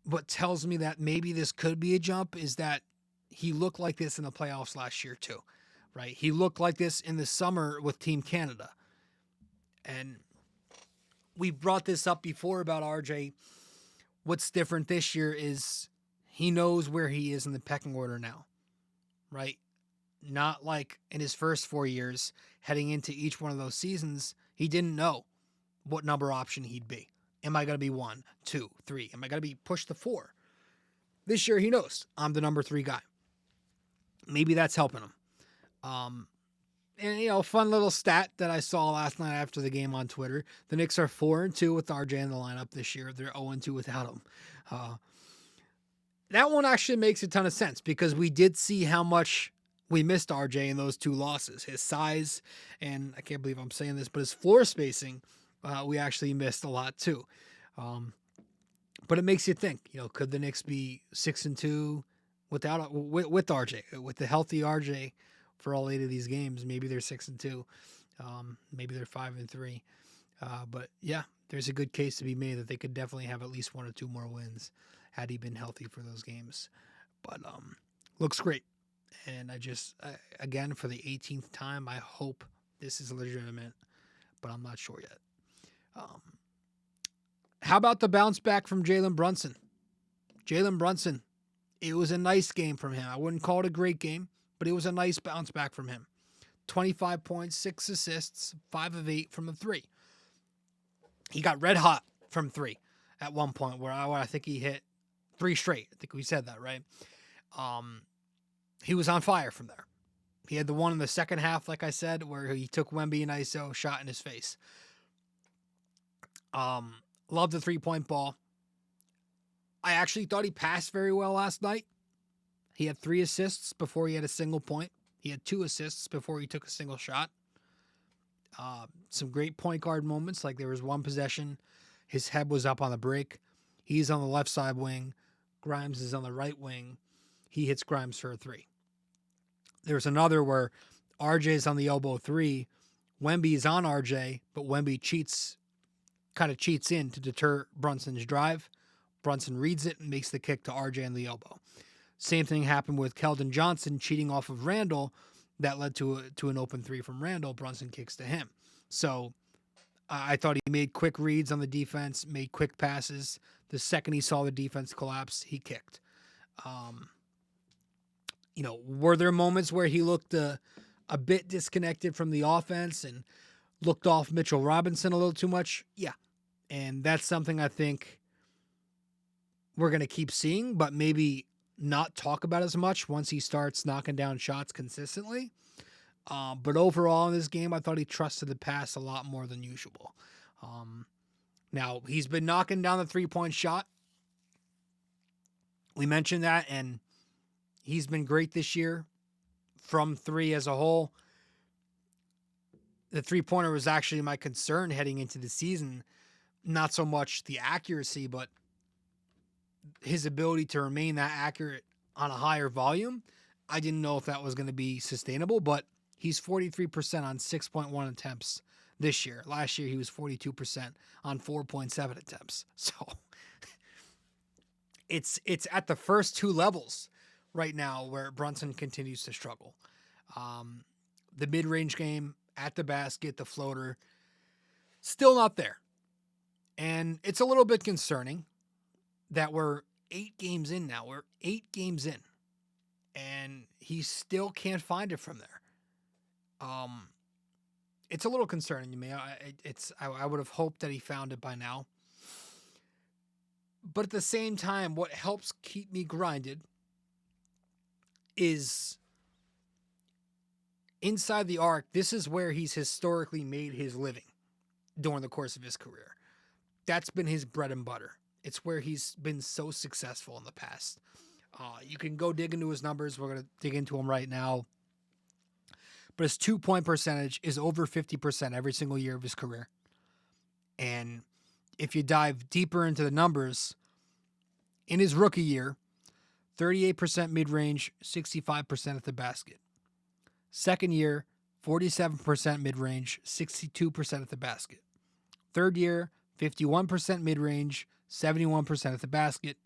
What tells me that maybe this could be a jump is that he looked like this in the playoffs last year too, right? He looked like this in the summer with Team Canada. And we brought this up before about RJ. What's different this year is he knows where he is in the pecking order now, right? Not like in his first 4 years heading into each one of those seasons, he didn't know what number option he'd be. Am I going to be 1, 2, 3? Am I going to be pushed to 4? This year he knows I'm the number 3 guy. Maybe that's helping him. And, fun little stat that I saw last night after the game on Twitter. The Knicks are 4-2 with RJ in the lineup this year. They're 0-2 without him. That one actually makes a ton of sense because we did see how much we missed RJ in those 2 losses. His size, and I can't believe I'm saying this, but his floor spacing, we actually missed a lot too. But it makes you think, could the Knicks be 6-2 with RJ, with the healthy RJ for all 8 of these games? Maybe they're 6-2. Maybe they're 5-3. But yeah, there's a good case to be made that they could definitely have at least 1 or 2 more wins had he been healthy for those games. But looks great. And again, for the 18th time, I hope this is legitimate, but I'm not sure yet. How about the bounce back from Jalen Brunson? Jalen Brunson, it was a nice game from him. I wouldn't call it a great game, but it was a nice bounce back from him. 25 points, 6 assists, 5 of 8 from the 3. He got red hot from 3 at one point where I think he hit 3 straight. I think we said that, right? He was on fire from there. He had the one in the second half, like I said, where he took Wemby and ISO, shot in his face. Loved the 3-point ball. I actually thought he passed very well last night. He had 3 assists before he had a single point. He had 2 assists before he took a single shot. Some great point guard moments, like there was one possession. His head was up on the break. He's on the left side wing. Grimes is on the right wing. he hits Grimes for a three. There's another where RJ's on the elbow three. Wemby is on RJ, but Wemby kind of cheats in to deter Brunson's drive. Brunson reads it and makes the kick to RJ on the elbow. Same thing happened with Keldon Johnson cheating off of Randle. That led to an open three from Randle. Brunson kicks to him. So I thought he made quick reads on the defense, made quick passes. The second he saw the defense collapse, he kicked. Were there moments where he looked a bit disconnected from the offense and looked off Mitchell Robinson a little too much? Yeah. And that's something I think we're going to keep seeing, but maybe not talk about as much once he starts knocking down shots consistently. But overall in this game, I thought he trusted the pass a lot more than usual. Now, he's been knocking down the three-point shot. We mentioned that, and he's been great this year from three as a whole. The three-pointer was actually my concern heading into the season. Not so much the accuracy, but his ability to remain that accurate on a higher volume. I didn't know if that was going to be sustainable, but he's 43% on 6.1 attempts this year. Last year, he was 42% on 4.7 attempts. So it's at the first two levels right now where Brunson continues to struggle. The mid-range game, at the basket, the floater, still not there. And it's a little bit concerning that we're 8 games in now. We're 8 games in, and he still can't find it from there. It's a little concerning to me. I would have hoped that he found it by now. But at the same time, what helps keep me grinded is inside the arc. This is where he's historically made his living during the course of his career. That's been his bread and butter. It's where he's been so successful in the past. You can go dig into his numbers. We're going to dig into them right now. But his 2-point percentage is over 50% every single year of his career. And if you dive deeper into the numbers, in his rookie year, 38% mid-range, 65% at the basket. Second year, 47% mid-range, 62% at the basket. Third year, 51% mid-range, 71% at the basket.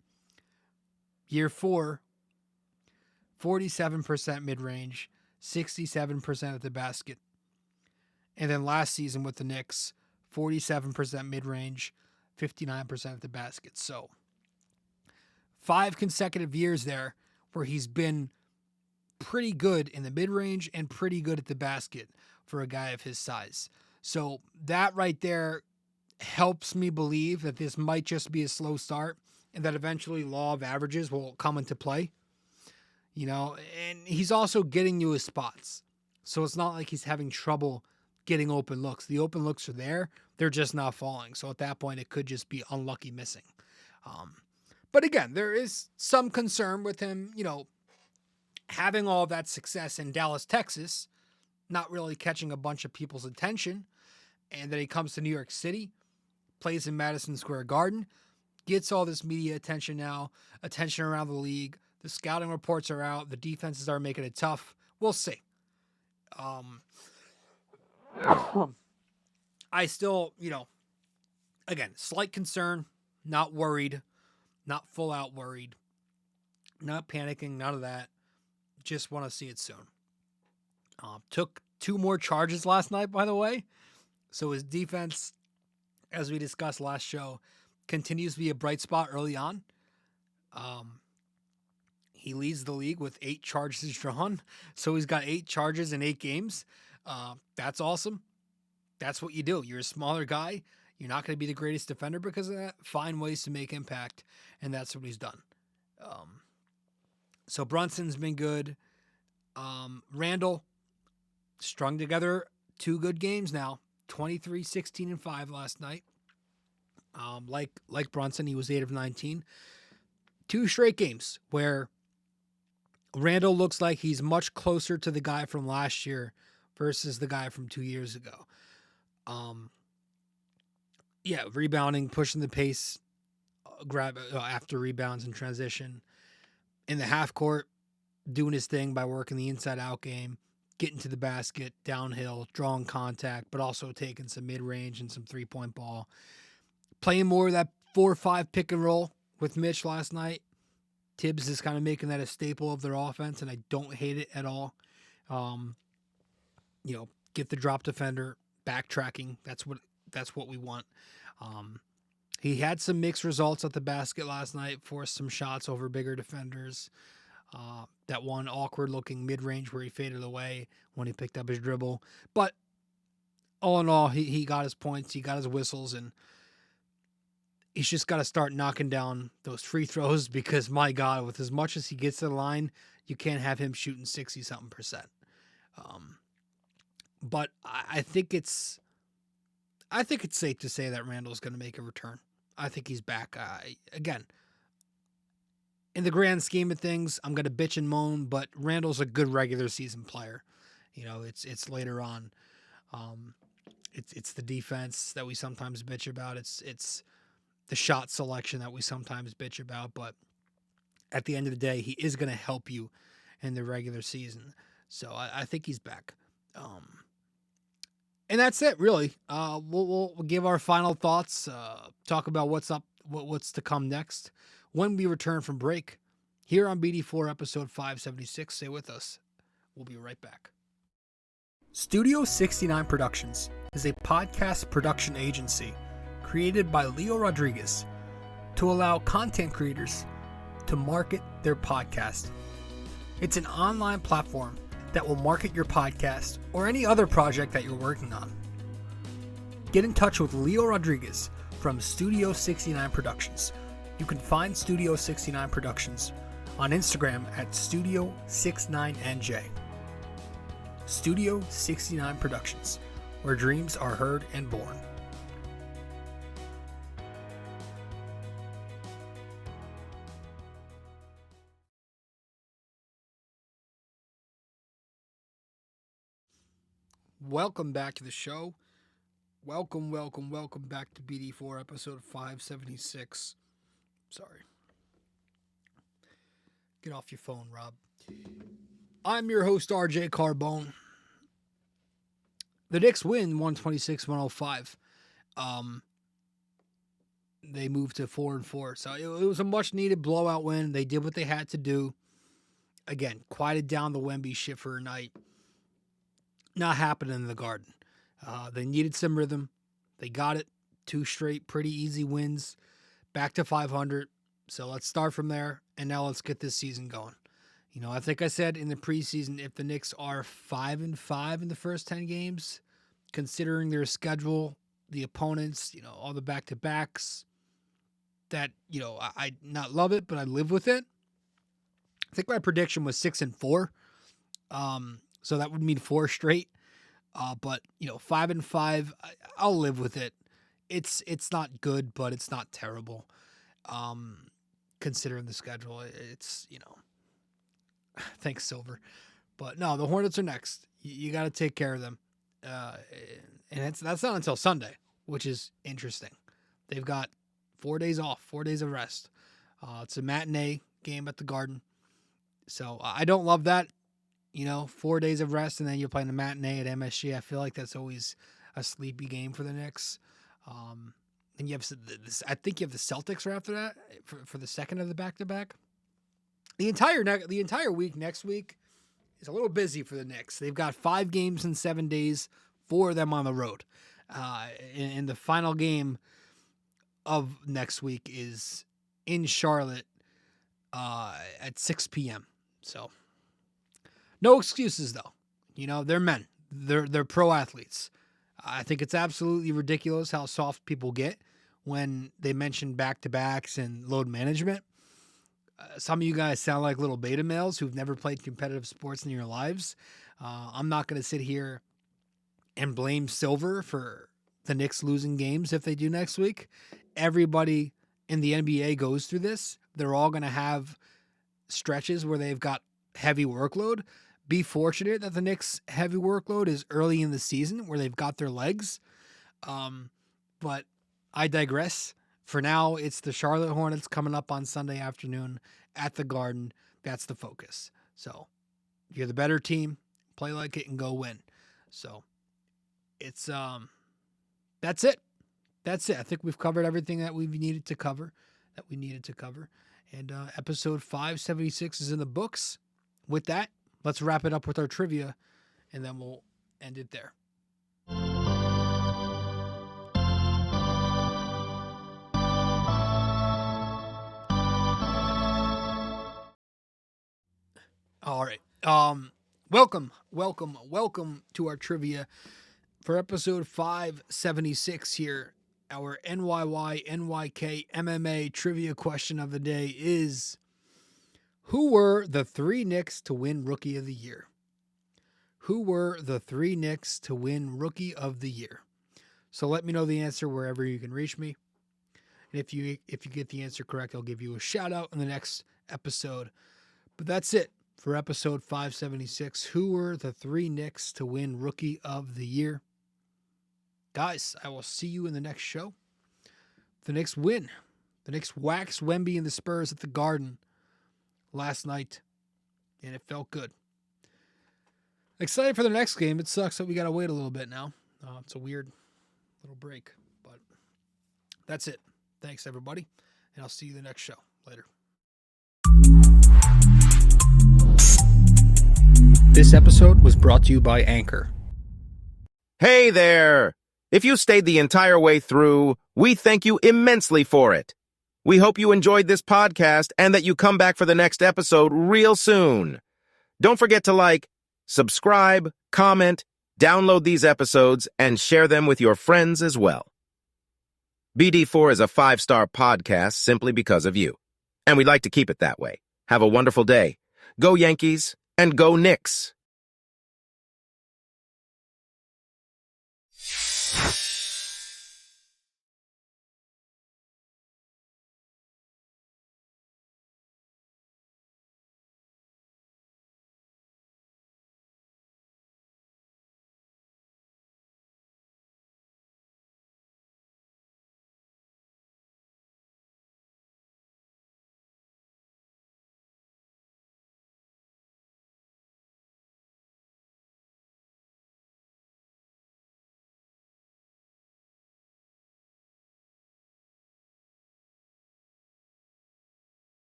Year 4, 47% mid-range, 67% at the basket. And then last season with the Knicks, 47% mid-range, 59% at the basket. So 5 consecutive years there where he's been pretty good in the mid-range and pretty good at the basket for a guy of his size. So that right there helps me believe that this might just be a slow start and that eventually law of averages will come into play. And he's also getting you his spots. So it's not like he's having trouble getting open looks. The open looks are there. They're just not falling. So at that point, it could just be unlucky missing. But again, there is some concern with him, having all that success in Dallas, Texas, not really catching a bunch of people's attention. And then he comes to New York City, plays in Madison Square Garden, gets all this media attention now, attention around the league. The scouting reports are out. The defenses are making it tough. We'll see. I still, again, slight concern, not worried, not full out worried, not panicking, none of that. Just want to see it soon. Took 2 more charges last night, by the way. So his defense, as we discussed last show, continues to be a bright spot early on. He leads the league with 8 charges drawn. So he's got 8 charges in 8 games. That's awesome. That's what you do. You're a smaller guy. You're not going to be the greatest defender because of that. Find ways to make impact. And that's what he's done. So Brunson's been good. Randle strung together 2 good games now. 23, 16, and 5 last night. Like Brunson, he was 8 of 19. 2 straight games where Randle looks like he's much closer to the guy from last year versus the guy from 2 years ago. Rebounding, pushing the pace, grab after rebounds in transition. In the half court, doing his thing by working the inside-out game, getting to the basket, downhill, drawing contact, but also taking some mid-range and some three-point ball. Playing more of that 4-5 pick and roll with Mitch last night. Thibs is kind of making that a staple of their offense, and I don't hate it at all. Get the drop defender, backtracking. That's what we want. He had some mixed results at the basket last night, forced some shots over bigger defenders. That one awkward-looking mid-range where he faded away when he picked up his dribble. But all in all, he got his points, he got his whistles, and he's just got to start knocking down those free throws because, my God, with as much as he gets to the line, you can't have him shooting 60-something%. But I think it's safe to say that Randle's going to make a return. I think he's back. Again, in the grand scheme of things, I'm going to bitch and moan, but Randle's a good regular season player. It's later on. It's the defense that we sometimes bitch about. It's the shot selection that we sometimes bitch about. But at the end of the day, he is going to help you in the regular season. So I think he's back. And that's it, really. We'll give our final thoughts, talk about what's to come next when we return from break here on BD4 episode 576. Stay with us. We'll be right back. Studio 69 Productions is a podcast production agency created by Leo Rodriguez to allow content creators to market their podcast. It's an online platform that will market your podcast or any other project that you're working on. Get in touch with Leo Rodriguez from Studio 69 Productions. You can find Studio 69 Productions on Instagram at Studio 69NJ. Studio 69 Productions, where dreams are heard and born. Welcome back to the show. Welcome back to BD4 episode 576. Sorry. Get off your phone, Rob. I'm your host, RJ Carbone. The Knicks win 126-105. They moved to 4-4. So it was a much-needed blowout win. They did what they had to do. Again, quieted down the Wemby shit for a night. Not happening in the Garden. They needed some rhythm. They got it. 2 straight pretty easy wins. Back to 500. So let's start from there. And now let's get this season going. I think I said in the preseason, if the Knicks are 5-5 in the first 10 games, considering their schedule, the opponents, all the back-to-backs, that, I not love it, but I live with it. I think my prediction was 6-4. So that would mean 4 straight. But 5-5, I'll live with it. It's not good, but it's not terrible. Considering the schedule, it's thanks Silver, but no, the Hornets are next. You got to take care of them, and that's not until Sunday, which is interesting. They've got 4 days off, 4 days of rest. It's a matinee game at the Garden, so I don't love that. 4 days of rest, and then you're playing a matinee at MSG. I feel like that's always a sleepy game for the Knicks. And you have this. I think you have the Celtics right after that for the second of the back-to-back. The entire week next week is a little busy for the Knicks. They've got 5 games in 7 days, 4 of them on the road. And the final game of next week is in Charlotte at 6 p.m. So no excuses, though. They're men. They're pro athletes. I think it's absolutely ridiculous how soft people get when they mention back-to-backs and load management. Some of you guys sound like little beta males who've never played competitive sports in your lives. I'm not going to sit here and blame Silver for the Knicks losing games if they do next week. Everybody in the NBA goes through this. They're all going to have stretches where they've got heavy workload. Be fortunate that the Knicks' heavy workload is early in the season where they've got their legs. But I digress. For now, it's the Charlotte Hornets coming up on Sunday afternoon at the Garden. That's the focus. So if you're the better team, play like it and go win. So it's that's it. That's it. I think we've covered everything that we needed to cover. And episode 576 is in the books. With that, let's wrap it up with our trivia, and then we'll end it there. All right. Welcome to our trivia for episode 576 here. Our NYY-NYK-MMA trivia question of the day is, who were the 3 Knicks to win Rookie of the Year? Who were the 3 Knicks to win Rookie of the Year? So let me know the answer wherever you can reach me. And if you get the answer correct, I'll give you a shout out in the next episode. But that's it for episode 576. Who were the 3 Knicks to win Rookie of the Year? Guys, I will see you in the next show. The Knicks win. The Knicks waxed Wemby and the Spurs at the Garden last night, and it felt good. Excited for the next game. It sucks that we got to wait a little bit now. It's a weird little break, but that's it. Thanks, everybody, and I'll see you the next show. Later. This episode was brought to you by Anchor. Hey there! If you stayed the entire way through, we thank you immensely for it. We hope you enjoyed this podcast and that you come back for the next episode real soon. Don't forget to like, subscribe, comment, download these episodes, and share them with your friends as well. BD4 is a 5-star podcast simply because of you, and we'd like to keep it that way. Have a wonderful day. Go Yankees, and go Knicks!